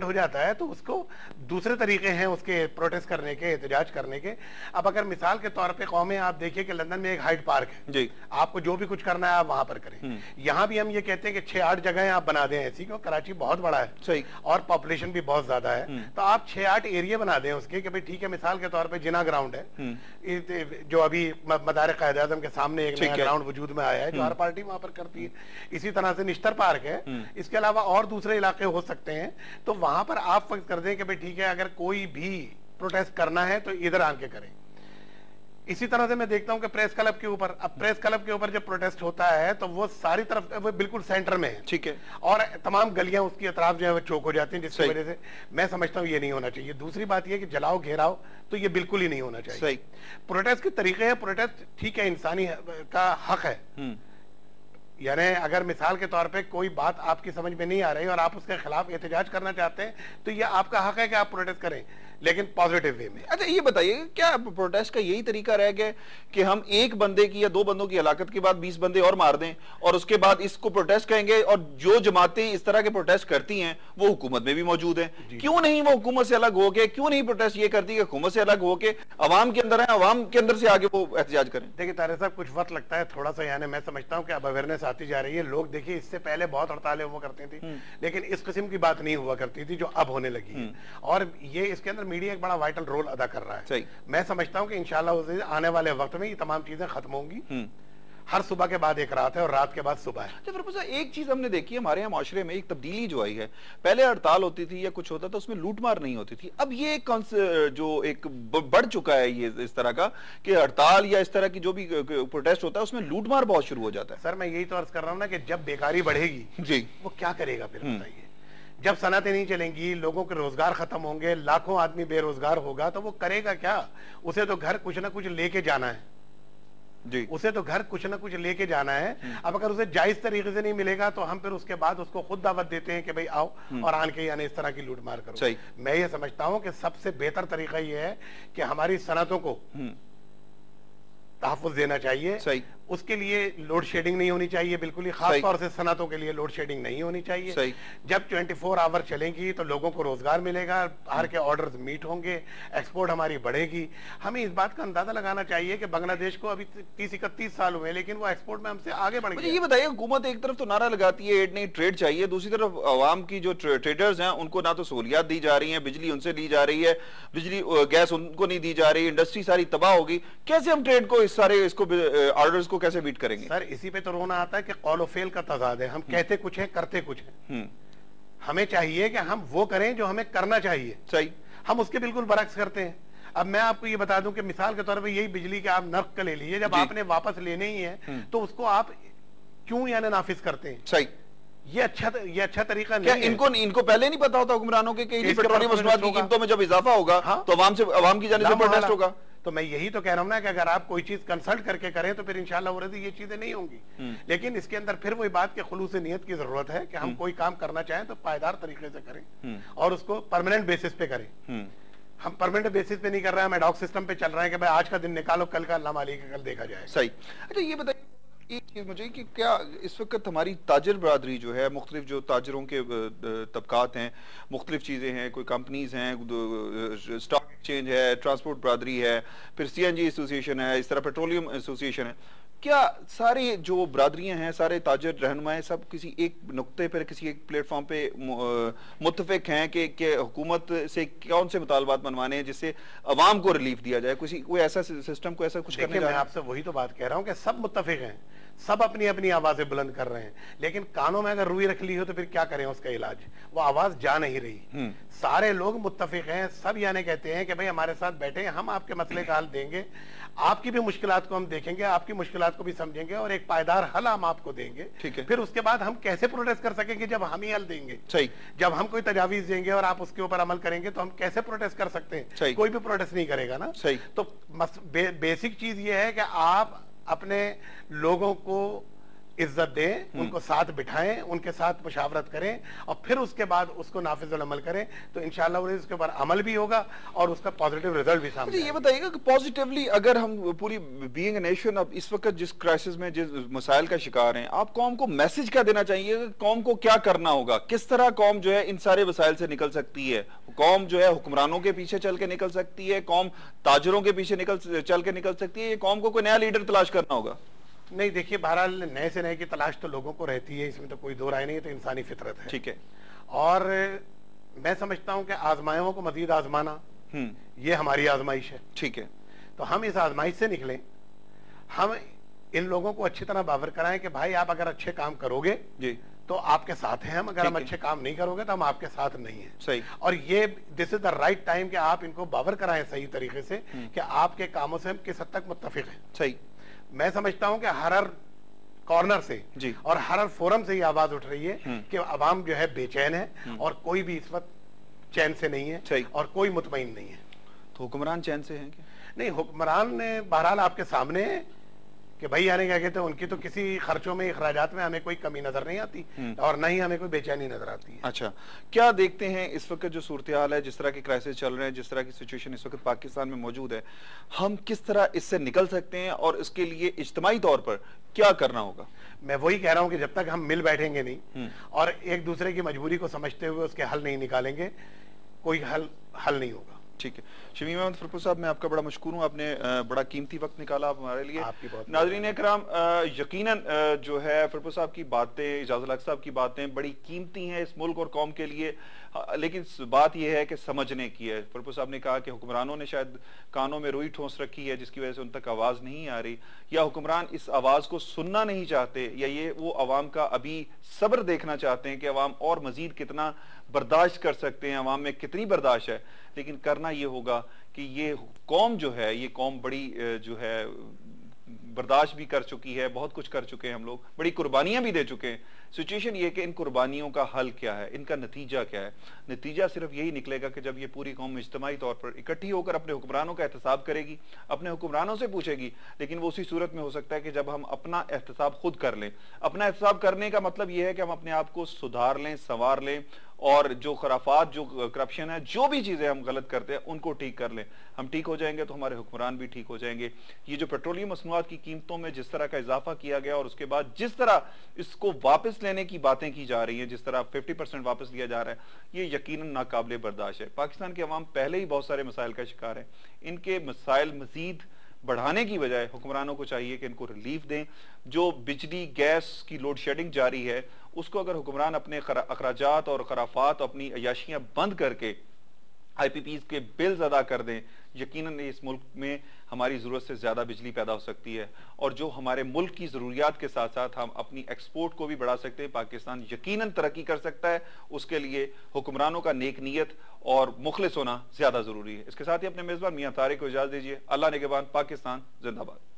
हो जाता है तो उसको दूसरे तरीके हैं उसके प्रोटेस्ट करने के, एहतजाज करने के। अब अगर मिसाल के तौर पे कौमें आप देखिए कि लंदन में एक हाइड पार्क है जी, आपको जो भी कुछ करना है आप वहां पर करें। यहाँ भी हम ये कहते हैं कि 6-8 जगहें आप बना दें ऐसी, क्योंकि कराची बहुत बड़ा है सही और पॉपुलेशन भी बहुत ज्यादा है, तो आप 6-8 एरिया बना दें उसके कि भाई ठीक है, मिसाल के तौर पर जिना ग्राउंड है जो अभी मदार कायद आज़म के सामने एक नया ग्राउंड वजूद में आया है जो हर पार्टी वहां पर करती है। इसी तरह से निश्तर पार्क है, इसके अलावा और दूसरे इलाके हो सकते हैं, तो वहां पर आप फर्ज कर दें कि भाई ठीक है, अगर कोई भी प्रोटेस्ट करना है तो इधर आके करें। इसी तरह से मैं देखता हूं कि प्रेस क्लब के ऊपर, अब प्रेस क्लब के ऊपर जब प्रोटेस्ट होता है तो वो सारी तरफ वो बिल्कुल सेंटर में है, ठीक है, और तमाम गलियां उसकी अतराफ जो है वो चौक हो जाती हैं, जिसकी वजह से मैं समझता हूं ये नहीं होना चाहिए। दूसरी बात ये कि जलाओ घेराव तो ये बिल्कुल ही नहीं होना चाहिए। सही प्रोटेस्ट के तरीके हैं, प्रोटेस्ट ठीक है, इंसानी का हक है, यानी अगर मिसाल के तौर पे कोई बात आपकी समझ में नहीं आ रही और आप उसके खिलाफ एहतजाज करना चाहते हैं तो ये आपका हक है कि आप प्रोटेस्ट करें, लेकिन पॉजिटिव वे में। अच्छा ये बताइए, क्या प्रोटेस्ट का यही तरीका रह गया कि हम एक बंदे की या 2 बंदों की हलाकत के बाद 20 बंदे और मार दें और उसके बाद इसको प्रोटेस्ट कहेंगे, और जो जमातें इस तरह के प्रोटेस्ट करती हैं वो हुकूमत में भी मौजूद है, क्यों नहीं वो हुकूमत से अलग होके, क्यों नहीं प्रोटेस्ट ये करती है हुकूमत से अलग होके अवाम के अंदर है, अवाम के अंदर से आगे वो एहतजाज करें? देखिए तारिक साहब, कुछ वक्त लगता है थोड़ा सा, यानी मैं समझता हूँ कि अब अवेयरनेस आती जा रही है। लोग देखिए इससे पहले बहुत हड़तालें हुआ करती थी, लेकिन इस किस्म की बात नहीं हुआ करती थी जो अब होने लगी है, और ये इसके अंदर मीडिया एक बड़ा वाइटल रोल अदा कर रहा है। मैं समझता हूं कि इंशाल्लाह आने वाले वक्त में ये तमाम चीजें खत्म होंगी। हर सुबह के बाद एक रात है और रात के बाद सुबह है। तो फिर एक चीज हमने देखी है, हमारे यहाँ माशरे में एक तब्दीली जो आई है, पहले हड़ताल होती थी या कुछ होता था उसमें लूटमार नहीं होती थी, अब ये जो एक बढ़ चुका है ये इस तरह का कि हड़ताल या इस तरह की जो भी प्रोटेस्ट होता है उसमें लूटमार बहुत शुरू हो जाता है। सर मैं यही तो अर्ज कर रहा हूँ ना कि जब बेकारी बढ़ेगी जी, वो क्या करेगा फिर बताइए। जब सनतें नहीं चलेंगी, लोगों के रोजगार खत्म होंगे, लाखों आदमी बेरोजगार होगा, तो वो करेगा क्या? उसे तो घर कुछ ना कुछ लेके जाना है जी, उसे तो घर कुछ ना कुछ लेके जाना है। अब अगर उसे जायज तरीके से नहीं मिलेगा तो हम फिर उसके बाद उसको खुद दावत देते हैं कि भाई आओ और आन के यानी इस तरह की लूटमार करो। मैं ये समझता हूं कि सबसे बेहतर तरीका ये है कि हमारी सनतों को तहफ़्फ़ुज़ देना चाहिए। सही। उसके लिए लोड शेडिंग नहीं होनी चाहिए, बिल्कुल ही खास तौर से सनतों के लिए लोड शेडिंग नहीं होनी चाहिए। सही। जब 24 आवर चलेंगी तो लोगों को रोजगार मिलेगा, बाहर के ऑर्डर्स मीट होंगे, एक्सपोर्ट हमारी बढ़ेगी। हमें इस बात का अंदाजा लगाना चाहिए कि बांग्लादेश को अभी 30-31 साल हुए, लेकिन वो एक्सपोर्ट में हमसे आगे बढ़ गई। ये बताइए, हुकूमत एक तरफ तो नारा लगाती है एड नहीं ट्रेड चाहिए, दूसरी तरफ आवाम की जो ट्रेडर्स हैं उनको ना तो सहूलियात दी जा रही है, बिजली उनसे ली जा रही है, बिजली गैस उनको नहीं दी जा रही, इंडस्ट्री सारी तबाह होगी। कैसे हम ट्रेड को इस सारे इसको ऑर्डर्स को कैसे बीट करेंगे? सर इसी पे तो रोना आता है कि कौल और फेल का तजाद है, हम कहते कुछ है करते कुछ है। हमें चाहिए कि हम वो करें जो हमें करना चाहिए। सही। हम उसके बिल्कुल बरक्स करते हैं। अब मैं आपको ये बता दूं कि मिसाल के तौर पे यही बिजली के आप नर्क का ले लीजिए, जब आपने वापस लेने ही है तो उसको आप क्यों यानी नाफिज करते हैं? सही। ये अच्छा तरीका नहीं है। इनको पहले नहीं पता होता हुक्मरानों के कि पेट्रोलियम मसनूआत की कीमतों में जब इजाफा होगा तो आवाम की जानिब से प्रोटेस्ट होगा। तो मैं यही तो कह रहा हूं ना कि अगर आप कोई चीज कंसल्ट करके करें तो फिर इंशाल्लाह वरदी ये चीजें नहीं होंगी। लेकिन इसके अंदर फिर वही बात के खुलूस नियत की जरूरत है कि हम कोई काम करना चाहें तो पायदार तरीके से करें और उसको परमानेंट बेसिस पे करें। हम परमानेंट बेसिस पे नहीं कर रहे हैं, हम एडॉक सिस्टम पे चल रहे हैं कि भाई आज का दिन निकालो, कल का अल्लाह मालिक कल देखा जाए। सही। अच्छा ये बताइए एक चीज मुझे कि क्या इस वक्त हमारी ताजर बरादरी जो है, मुख्तलिफ जो ताजरों के तबकात हैं, मुख्तलिफ चीज़ें हैं, कोई कंपनीज हैं, स्टॉक एक्सचेंज है, ट्रांसपोर्ट बरादरी है, फिर CNG एसोसिएशन है, इस तरह पेट्रोलियम एसोसिएशन है, क्या सारे जो बरादरियां हैं, सारे ताजर रहनुमाएं सब किसी एक नुक्ते पर, किसी एक प्लेटफॉर्म पे मुत्तफिक हैं कि हुकूमत से कौन से मुतालबात मनवाने हैं जिससे अवाम को रिलीफ दिया जाए? कोई ऐसा सिस्टम को ऐसा कुछ करने? मैं आपसे वही तो बात कह रहा हूँ कि सब मुत्तफिक हैं, सब अपनी अपनी आवाजें बुलंद कर रहे हैं, लेकिन कानों में अगर रुई रख ली हो तो फिर क्या करें उसका इलाज? वो आवाज जा नहीं रही। सारे लोग मुत्तफिक हैं, सब यानी कहते हैं कि भाई हमारे साथ बैठे, हम आपके मसले का हल देंगे, आपकी भी मुश्किलात को हम देखेंगे, आपकी मुश्किलात को भी समझेंगे और एक पायदार हल हम आपको देंगे। ठीक है। फिर उसके बाद हम कैसे प्रोटेस्ट कर सकेंगे जब हम ही हल देंगे? सही। जब हम कोई तजावीज देंगे और आप उसके ऊपर अमल करेंगे तो हम कैसे प्रोटेस्ट कर सकते हैं? कोई भी प्रोटेस्ट नहीं करेगा ना। सही। तो बेसिक चीज ये है कि आप अपने लोगों को इज्जत दें, उनको साथ बिठाएं, उनके साथ मुशावरत करें और फिर उसके बाद उसको नाफिजुल अमल करें, तो इंशाअल्लाह उसके ऊपर अमल भी होगा और उसका पॉजिटिव रिजल्ट भी सामने। ये बताइएगा कि पॉजिटिवली अगर हम पूरी बीइंग अ नेशन अब इस वक्त जिस क्राइसिस में जिस मसाइल का शिकार हैं, आप कौम को मैसेज क्या देना चाहिए? कौम को क्या करना होगा? किस तरह कौम जो है इन सारे वसाइल से निकल सकती है? कौम जो है हुक्मरानों के पीछे चल के निकल सकती है? कौम ताजरों के पीछे चल के निकल सकती है? कौम को कोई नया लीडर तलाश करना होगा? नहीं, देखिए बहरहाल नए से नए की तलाश तो लोगों को रहती है, इसमें तो कोई दो राय नहीं है, तो इंसानी फितरत है। ठीक है। और मैं समझता हूं कि आजमाइयों को मजीद आजमाना ये हमारी आजमाइश है। ठीक है। तो हम इस आजमाइश से निकलें, हम इन लोगों को अच्छी तरह बावर कराएं कि भाई आप अगर अच्छे काम करोगे जी तो आपके साथ हैं हम, अगर हम अच्छे काम नहीं करोगे तो हम आपके साथ नहीं है। सही। और ये this is the right time कि आप इनको बावर कराएं सही तरीके से कि आपके कामों से हम किस हद तक मुत्तफिक हैं। सही। मैं समझता हूं कि हर कॉर्नर से जी और हर फोरम से ये आवाज उठ रही है कि अवाम जो है बेचैन है और कोई भी इस वक्त चैन से नहीं है और कोई मुतमईन नहीं है। तो हुक्मरान चैन से हैं क्या? नहीं, हुक्मरान बहरहाल आपके सामने है कि भाई यानी क्या कहते हैं, उनकी तो किसी खर्चों में अखराजात में हमें कोई कमी नजर नहीं आती और न ही हमें कोई बेचैनी नजर आती है। अच्छा, क्या देखते हैं इस वक्त जो सूरत हाल है, जिस तरह के क्राइसिस चल रहे हैं, जिस तरह की सिचुएशन इस वक्त पाकिस्तान में मौजूद है, हम किस तरह इससे निकल सकते हैं और इसके लिए इज्तिमाई तौर पर क्या करना होगा? मैं वही कह रहा हूं कि जब तक हम मिल बैठेंगे नहीं और एक दूसरे की मजबूरी को समझते हुए उसके हल नहीं निकालेंगे, कोई हल नहीं होगा। ठीक है। शमीम अहमद फरपुर साहब, मैं आपका बड़ा मशकूर हूँ, आपने बड़ा कीमती वक्त निकाला आप हमारे लिए। नाज़रीन इकराम, यकीनन जो है फरपुर साहब की बातें, इजाज़ुल हक साहब की बातें बड़ी कीमती हैं इस मुल्क और कौम के लिए, लेकिन बात यह है कि समझने की है। फरपुर साहब ने कहा कि हुक्मरानों ने शायद कानों में रुई ठोंस रखी है जिसकी वजह से उन तक आवाज़ नहीं आ रही, या हुक्मरान इस आवाज़ को सुनना नहीं चाहते, या ये वो अवाम का अभी सब्र देखना चाहते हैं कि अवाम और मजीद कितना बर्दाश्त कर सकते हैं, अवाम में कितनी बर्दाश्त है। लेकिन करना ये होगा कि ये कौम जो है, ये कौम बड़ी जो है बर्दाश्त भी कर चुकी है, बहुत कुछ कर चुके हैं हम लोग, बड़ी कुर्बानियां भी दे चुके हैं। सिचुएशन ये कि इन कुर्बानियों का हल क्या है, इनका नतीजा क्या है? नतीजा सिर्फ यही निकलेगा कि जब ये पूरी कौम इज्तिमाई तौर पर इकट्ठी होकर अपने हुक्मरानों का एहतसाब करेगी, अपने हुक्मरानों से पूछेगी। लेकिन वो उसी सूरत में हो सकता है कि जब हम अपना एहतसाब खुद कर लें। अपना एहतसाब करने का मतलब ये है कि हम अपने आप को सुधार लें, संवार लें और जो खराफात, जो करप्शन है, जो भी चीजें हम गलत करते हैं उनको ठीक कर लें। हम ठीक हो जाएंगे तो हमारे हुक्मरान भी ठीक हो जाएंगे। ये जो पेट्रोलियम मसनूआत की कीमतों में जिस तरह का इजाफा किया गया और उसके बाद जिस तरह इसको वापस लेने की बातें की जा रही हैं, जिस तरह 50% वापस लिया जा रहा है, ये यकीनन नाकाबिले बर्दाश्त है। पाकिस्तान के अवाम पहले ही बहुत सारे मसाइल का शिकार है, इनके मसाइल मजीद बढ़ाने की बजाय हुक्मरानों को चाहिए कि इनको रिलीफ दें। जो बिजली गैस की लोड शेडिंग जारी है उसको अगर हुक्मरान अपने अखराजात और खराफात, अपनी अयाशियां बंद करके IPPs के बिल्स अदा कर दें, यकीनन इस मुल्क में हमारी ज़रूरत से ज़्यादा बिजली पैदा हो सकती है और जो हमारे मुल्क की ज़रूरियात के साथ साथ हम अपनी एक्सपोर्ट को भी बढ़ा सकते हैं। पाकिस्तान यकीनन तरक्की कर सकता है, उसके लिए हुक्मरानों का नेक नीयत और मुखलिस होना ज़्यादा ज़रूरी है। इसके साथ ही अपने मेज़बान मियां तारिक को इजाज़त दीजिए। अल्लाह निगहबान। पाकिस्तान जिंदाबाद।